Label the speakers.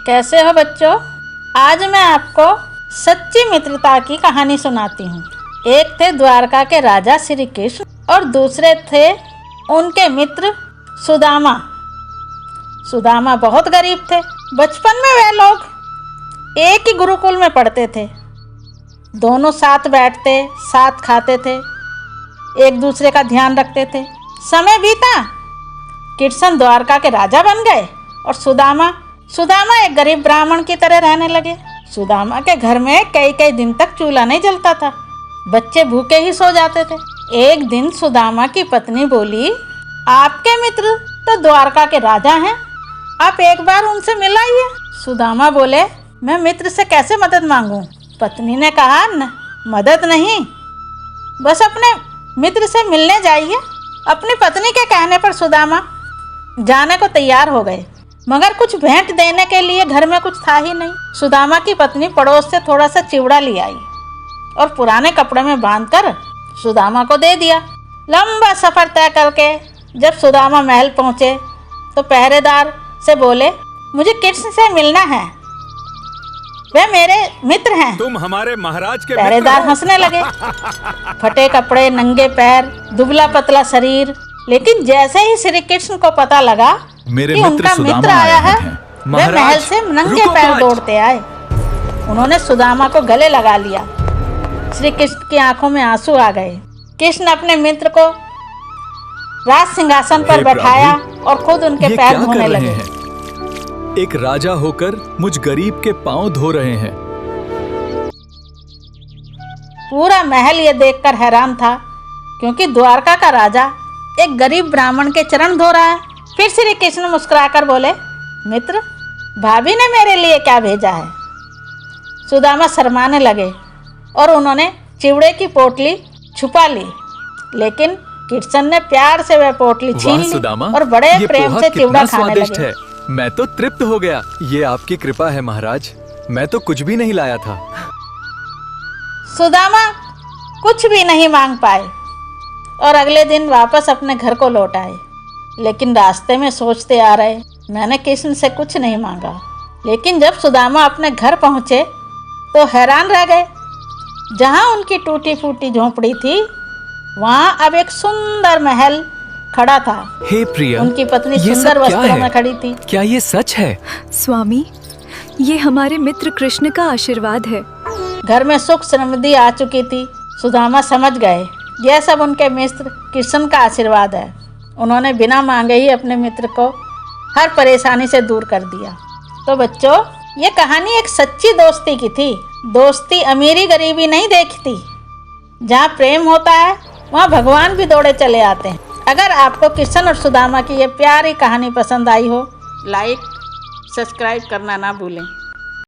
Speaker 1: कैसे हो बच्चों? आज मैं आपको सच्ची मित्रता की कहानी सुनाती हूँ। एक थे द्वारका के राजा श्री कृष्ण और दूसरे थे उनके मित्र सुदामा। सुदामा बहुत गरीब थे। बचपन में वे लोग एक ही गुरुकुल में पढ़ते थे। दोनों साथ बैठते, साथ खाते थे, एक दूसरे का ध्यान रखते थे। समय बीता, कृष्ण द्वारका के राजा बन गए और सुदामा एक गरीब ब्राह्मण की तरह रहने लगे। सुदामा के घर में कई कई दिन तक चूल्हा नहीं जलता था। बच्चे भूखे ही सो जाते थे। एक दिन सुदामा की पत्नी बोली, आपके मित्र तो द्वारका के राजा हैं, आप एक बार उनसे मिलाइए। सुदामा बोले, मैं मित्र से कैसे मदद मांगूं? पत्नी ने कहा, मदद नहीं, बस अपने मित्र से मिलने जाइए। अपनी पत्नी के कहने पर सुदामा जाने को तैयार हो गए, मगर कुछ भेंट देने के लिए घर में कुछ था ही नहीं। सुदामा की पत्नी पड़ोस से थोड़ा सा चिवड़ा ले आई और पुराने कपड़े में बांधकर सुदामा को दे दिया। लंबा सफ़र तय करके जब सुदामा महल पहुँचे तो पहरेदार से बोले, मुझे कृष्ण से मिलना है, वे मेरे मित्र हैं।
Speaker 2: तुम हमारे महाराज के
Speaker 1: पहरेदार हंसने लगे। फटे कपड़े, नंगे पैर, दुबला पतला शरीर। लेकिन जैसे ही श्री कृष्ण को पता लगा कि उनका मित्र आया है, वे महल से नंगे पैर दौड़ते आए। उन्होंने सुदामा को गले लगा लिया। श्री कृष्ण की आंखों में आंसू आ गए। कृष्ण अपने मित्र को राज सिंहासन पर बैठाया और खुद उनके पैर धोने लगे।
Speaker 2: एक राजा होकर मुझ गरीब के पांव धो रहे हैं।
Speaker 1: पूरा महल ये देखकर हैरान था, क्योंकि द्वारका का राजा एक गरीब ब्राह्मण के चरण धो रहा है। फिर श्री कृष्ण मुस्कुराकर बोले, मित्र, भाभी ने मेरे लिए क्या भेजा है? सुदामा शर्माने लगे और उन्होंने चिवड़े की पोटली छुपा ली, लेकिन कृष्ण ने प्यार से वह पोटली छीन ली और बड़े प्रेम से चिवड़ा खाने लगे।
Speaker 2: मैं तो तृप्त हो गया। ये आपकी कृपा है महाराज, मैं तो कुछ भी नहीं लाया था।
Speaker 1: सुदामा कुछ भी नहीं मांग पाए और अगले दिन वापस अपने घर को लौट आए। लेकिन रास्ते में सोचते आ रहे, मैंने कृष्ण से कुछ नहीं मांगा। लेकिन जब सुदामा अपने घर पहुँचे तो हैरान रह गए। जहाँ उनकी टूटी फूटी झोंपड़ी थी, वहाँ अब एक सुंदर महल खड़ा था।
Speaker 2: हे प्रिया,
Speaker 1: उनकी पत्नी सुंदर वस्त्रों में खड़ी थी।
Speaker 2: क्या ये सच है?
Speaker 3: स्वामी, ये हमारे मित्र कृष्ण का आशीर्वाद है।
Speaker 1: घर में सुख समृद्धि आ चुकी थी। सुदामा समझ गए, यह सब उनके मित्र कृष्ण का आशीर्वाद है। उन्होंने बिना मांगे ही अपने मित्र को हर परेशानी से दूर कर दिया। तो बच्चों, ये कहानी एक सच्ची दोस्ती की थी। दोस्ती अमीरी गरीबी नहीं देखती। जहाँ प्रेम होता है, वहाँ भगवान भी दौड़े चले आते हैं। अगर आपको कृष्ण और सुदामा की ये प्यारी कहानी पसंद आई हो, लाइक, सब्सक्राइब करना ना भूलें।